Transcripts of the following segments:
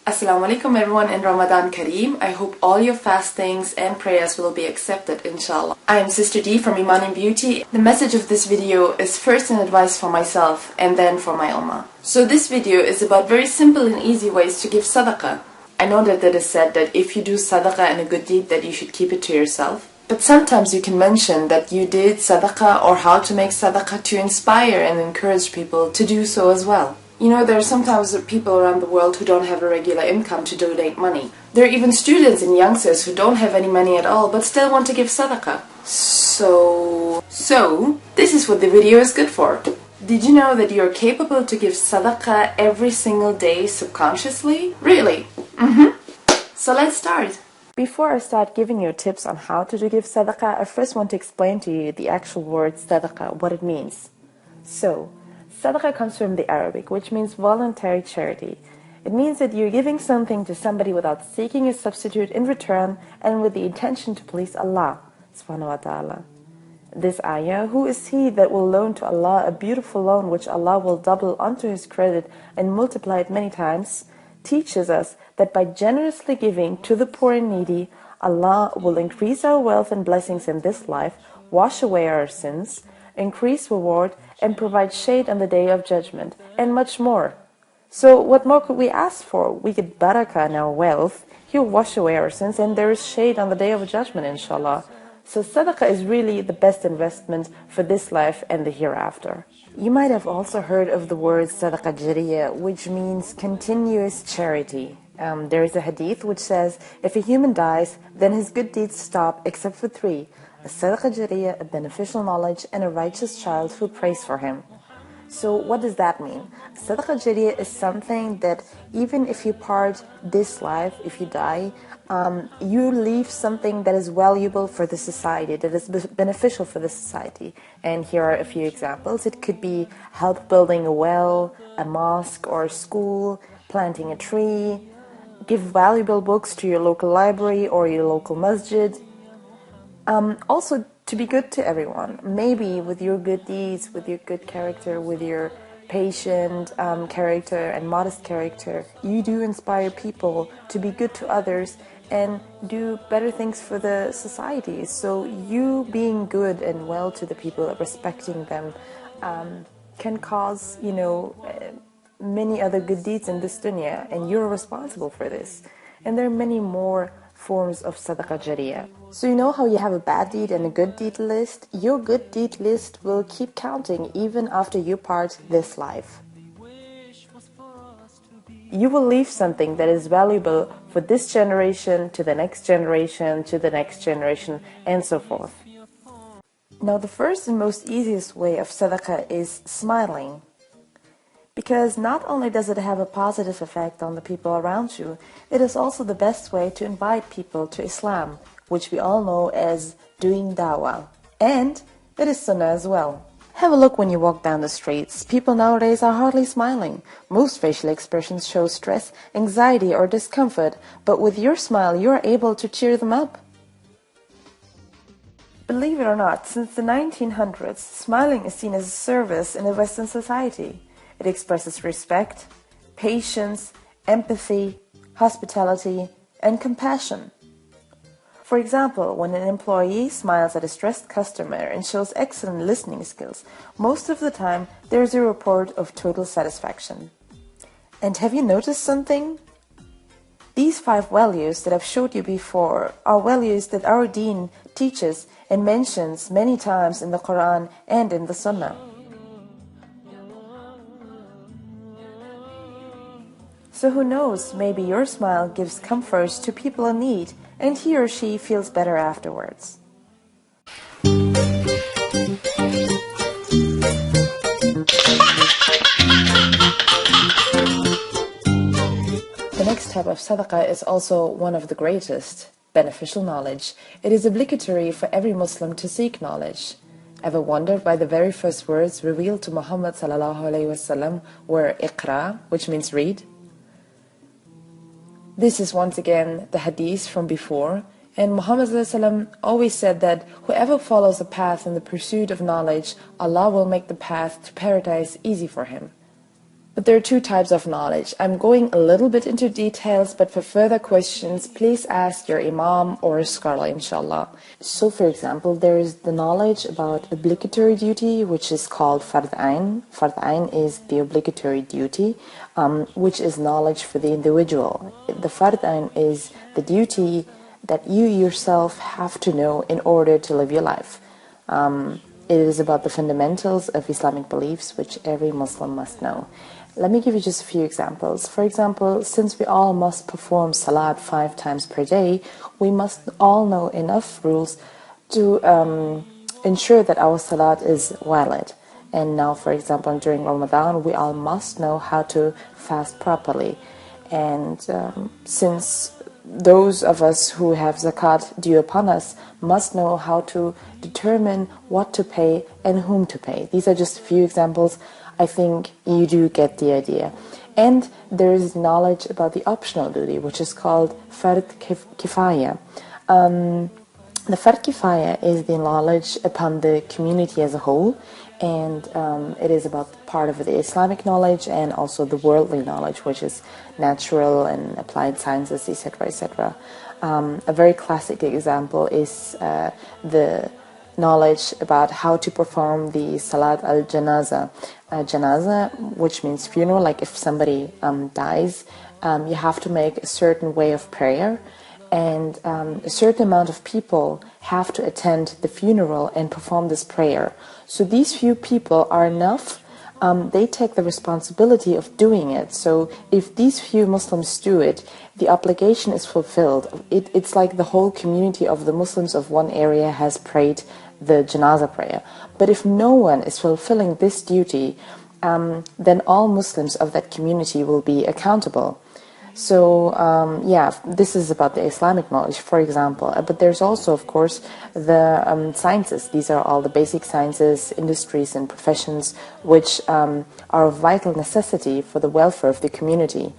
Assalamu alaikum everyone in Ramadan Kareem. I hope all your fastings and prayers will be accepted, inshallah. I am Sister D from Iman and Beauty. The message of this video is first an advice for myself and then for my ummah. So this video is about very simple and easy ways to give sadaqah. I know that it is said that if you do sadaqah and a good deed that you should keep it to yourself. But sometimes you can mention that you did sadaqah or how to make sadaqah to inspire and encourage people to do so as well. You know, there are sometimes people around the world who don't have a regular income to donate money. There are even students and youngsters who don't have any money at all but still want to give sadaqah. So this is what the video is good for. Did you know that you are capable to give sadaqah every single day subconsciously? Really? So let's start. Before I start giving you tips on how to give sadaqah, I first want to explain to you the actual word sadaqah, what it means. So, Sadaqa comes from the Arabic, which means voluntary charity. It means that you're giving something to somebody without seeking a substitute in return and with the intention to please Allah s.w.t. This ayah, who is he that will loan to Allah a beautiful loan which Allah will double onto his credit and multiply it many times, teaches us that by generously giving to the poor and needy, Allah will increase our wealth and blessings in this life, wash away our sins, increase reward, and provide shade on the day of judgment, and much more. So what more could we ask for? We get barakah in our wealth, He'll wash away our sins, and there is shade on the day of judgment, insh'Allah. So sadaqah is really the best investment for this life and the hereafter. You might have also heard of the word Sadaqa Jariya, which means continuous charity. There is a hadith which says, if a human dies, then his good deeds stop except for three: a Sadaqa Jariya, a beneficial knowledge, and a righteous child who prays for him. So what does that mean? Sadaqa Jariya is something that even if you part this life, if you die, you leave something that is valuable for the society, that is beneficial for the society. And here are a few examples. It could be help building a well, a mosque or a school, planting a tree, give valuable books to your local library or your local masjid. Also, to be good to everyone. Maybe with your good deeds, with your good character, with your patient character and modest character, you do inspire people to be good to others and do better things for the society. So you being good and well to the people, respecting them, can cause, many other good deeds in this dunya, and you're responsible for this. And there are many more forms of Sadaqa Jariya. So you know how you have a bad deed and a good deed list? Your good deed list will keep counting even after you part this life. You will leave something that is valuable for this generation, to the next generation, to the next generation, and so forth. Now the first and most easiest way of Sadaqah is smiling. Because not only does it have a positive effect on the people around you, it is also the best way to invite people to Islam, which we all know as doing dawah. And it is sunnah as well. Have a look when you walk down the streets. People nowadays are hardly smiling. Most facial expressions show stress, anxiety, or discomfort, but with your smile you are able to cheer them up. Believe it or not, since the 1900s, smiling is seen as a service in a Western society. It expresses respect, patience, empathy, hospitality, and compassion. For example, when an employee smiles at a stressed customer and shows excellent listening skills, most of the time there is a report of total satisfaction. And have you noticed something? These 5 values that I've showed you before are values that our Deen teaches and mentions many times in the Quran and in the Sunnah. So who knows, maybe your smile gives comfort to people in need, and he or she feels better afterwards. The next type of sadaqah is also one of the greatest, beneficial knowledge. It is obligatory for every Muslim to seek knowledge. Ever wondered why the very first words revealed to Muhammad ﷺ were Iqra, which means read? This is once again the hadith from before, and Muhammad ﷺ always said that whoever follows a path in the pursuit of knowledge, Allah will make the path to paradise easy for him. But there are two types of knowledge. I'm going a little bit into details, but for further questions, please ask your imam or a scholar, inshallah. So, for example, there is the knowledge about obligatory duty, which is called Fard Ain. Fard Ain is the obligatory duty, which is knowledge for the individual. The Fard Ain is the duty that you yourself have to know in order to live your life. It is about the fundamentals of Islamic beliefs, which every Muslim must know. Let me give you just a few examples. For example, since we all must perform salat 5 times per day, we must all know enough rules to ensure that our salat is valid. And now, for example, during Ramadan, we all must know how to fast properly. And since those of us who have zakat due upon us must know how to determine what to pay and whom to pay. These are just a few examples. I think you do get the idea. And there is knowledge about the optional duty, which is called Fard Kifaya. The Fard Kifaya is the knowledge upon the community as a whole, and it is about part of the Islamic knowledge and also the worldly knowledge, which is natural and applied sciences, etc., etc. A very classic example is the knowledge about how to perform the Salat al-Janaza. Janaza, which means funeral, like if somebody dies, you have to make a certain way of prayer, and a certain amount of people have to attend the funeral and perform this prayer. So these few people are enough. They take the responsibility of doing it. So if these few Muslims do it, the obligation is fulfilled. It's like the whole community of the Muslims of one area has prayed the Janazah prayer. But if no one is fulfilling this duty, then all Muslims of that community will be accountable. So, yeah, this is about the Islamic knowledge, for example. But there's also, of course, the sciences. These are all the basic sciences, industries, and professions which are of vital necessity for the welfare of the community.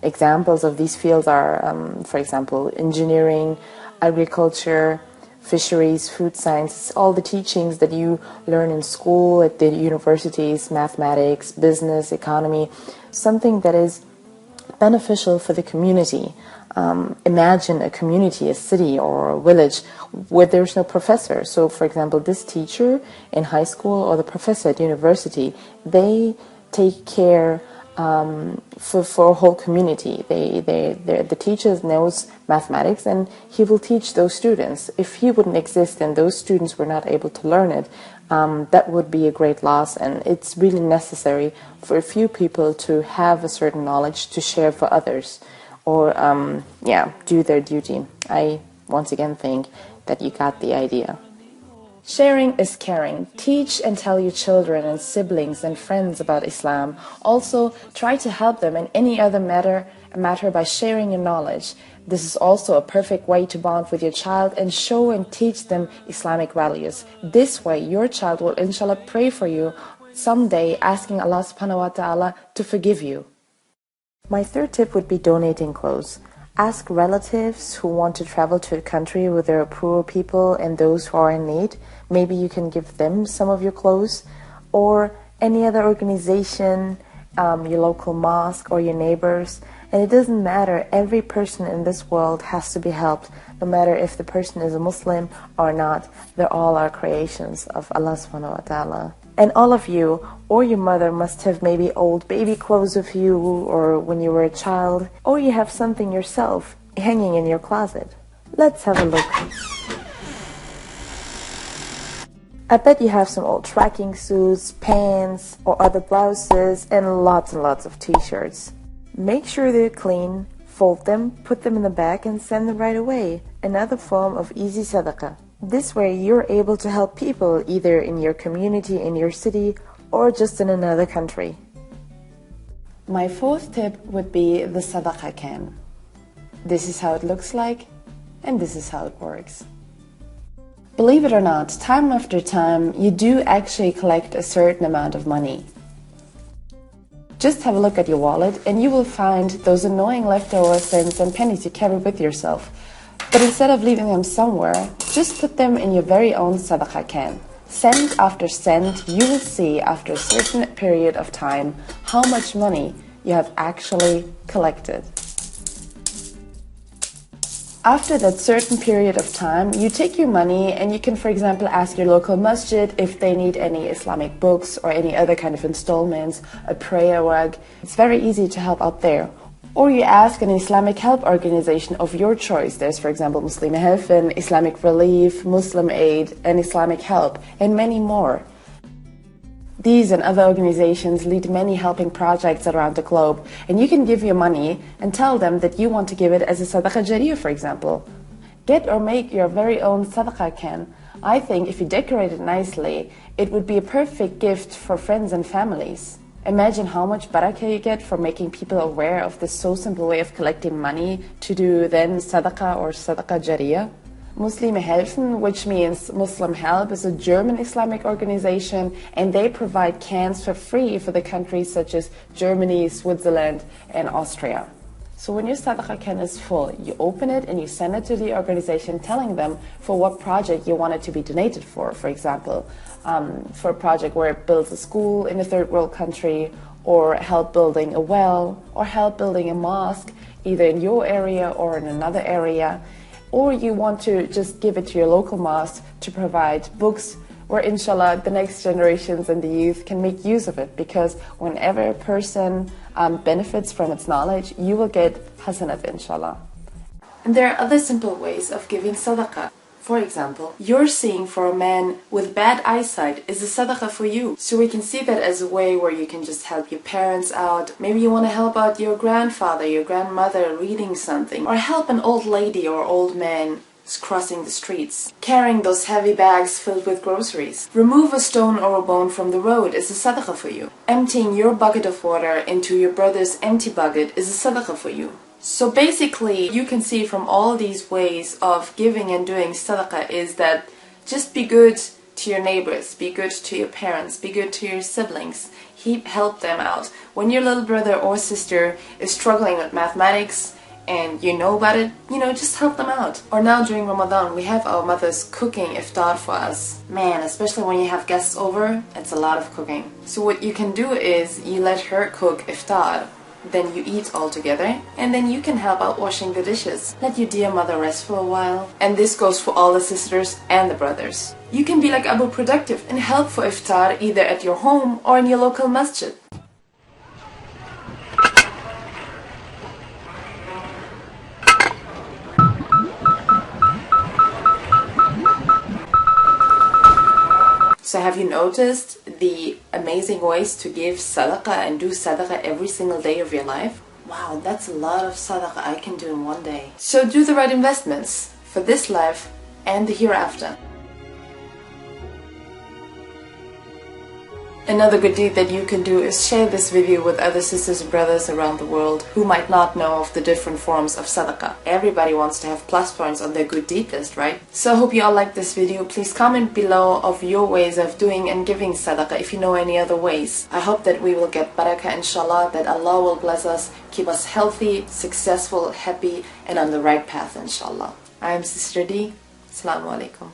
Examples of these fields are, for example, engineering, agriculture, fisheries, food science, all the teachings that you learn in school, at the universities, mathematics, business, economy, something that is beneficial for the community. Imagine a community, a city or a village where there's no professor. So, for example, this teacher in high school or the professor at university, they take care for a whole community. The teacher knows mathematics and he will teach those students. If he wouldn't exist and those students were not able to learn it, that would be a great loss, and it's really necessary for a few people to have a certain knowledge to share for others, or do their duty. I once again think that you got the idea. Sharing is caring. Teach and tell your children and siblings and friends about Islam. Also, try to help them in any other matter by sharing your knowledge. This is also a perfect way to bond with your child and show and teach them Islamic values. This way, your child will inshallah pray for you someday, asking Allah subhanahu wa ta'ala to forgive you. My third tip would be donating clothes. Ask relatives who want to travel to a country where there are poor people and those who are in need. Maybe you can give them some of your clothes, or any other organization, your local mosque or your neighbors. And it doesn't matter, every person in this world has to be helped, no matter if the person is a Muslim or not. They're all our creations of Allah subhanahu wa ta'ala. And all of you or your mother must have maybe old baby clothes of you, or when you were a child, or you have something yourself hanging in your closet. Let's have a look. I bet you have some old tracking suits, pants, or other blouses, and lots of t-shirts. Make sure they're clean, fold them, put them in the bag, and send them right away. Another form of easy sadaqah. This way you're able to help people either in your community, in your city, or just in another country. My fourth tip would be the Sadaqa Can. This is how it looks like, and this is how it works. Believe it or not, time after time, you do actually collect a certain amount of money. Just have a look at your wallet and you will find those annoying leftover cents and pennies you carry with yourself. But instead of leaving them somewhere, just put them in your very own Sadaqa Can. Cent after cent, you will see after a certain period of time how much money you have actually collected. After that certain period of time, you take your money and you can, for example, ask your local masjid if they need any Islamic books or any other kind of installments, a prayer rug. It's very easy to help out there. Or you ask an Islamic help organization of your choice. There's, for example, Muslim Helfen, Islamic Relief, Muslim Aid, and Islamic Help, and many more. These and other organizations lead many helping projects around the globe, and you can give your money and tell them that you want to give it as a Sadaqa Jariya, for example. Get or make your very own Sadaqa Can. I think if you decorate it nicely, it would be a perfect gift for friends and families. Imagine how much barakah you get for making people aware of this so simple way of collecting money to do then Sadaqa or Sadaqa Jariya. Muslim Helfen, which means Muslim Help, is a German Islamic organization, and they provide cans for free for the countries such as Germany, Switzerland, and Austria. So when your Sadaqa Can is full, you open it and you send it to the organization telling them for what project you want it to be donated for example, for a project where it builds a school in a third world country, or help building a well, or help building a mosque, either in your area or in another area. Or you want to just give it to your local mosque to provide books where insh'Allah the next generations and the youth can make use of it, because whenever a person benefits from its knowledge, you will get hasanat insh'Allah. And there are other simple ways of giving sadaqah. For example, you're seeing for a man with bad eyesight is a sadaqah for you. So we can see that as a way where you can just help your parents out. Maybe you want to help out your grandfather, your grandmother reading something, or help an old lady or old man crossing the streets, carrying those heavy bags filled with groceries. Remove a stone or a bone from the road is a sadaqah for you. Emptying your bucket of water into your brother's empty bucket is a sadaqah for you. So basically, you can see from all these ways of giving and doing sadaqah is that just be good to your neighbors, be good to your parents, be good to your siblings, help them out. When your little brother or sister is struggling with mathematics and you know about it, just help them out. Or now during Ramadan, we have our mothers cooking iftar for us. Man, especially when you have guests over, it's a lot of cooking. So what you can do is you let her cook iftar, then you eat all together, and then you can help out washing the dishes. Let your dear mother rest for a while. And this goes for all the sisters and the brothers. You can be like Abu Productive and help for iftar either at your home or in your local masjid. So have you noticed the amazing ways to give sadaqah and do sadaqah every single day of your life? Wow, that's a lot of sadaqah I can do in one day. So do the right investments for this life and the hereafter. Another good deed that you can do is share this video with other sisters and brothers around the world who might not know of the different forms of sadaqah. Everybody wants to have plus points on their good deed list, right? So I hope you all liked this video. Please comment below of your ways of doing and giving sadaqah if you know any other ways. I hope that we will get barakah insh'Allah, that Allah will bless us, keep us healthy, successful, happy, and on the right path insh'Allah. I am Sister D. Assalamu alaikum.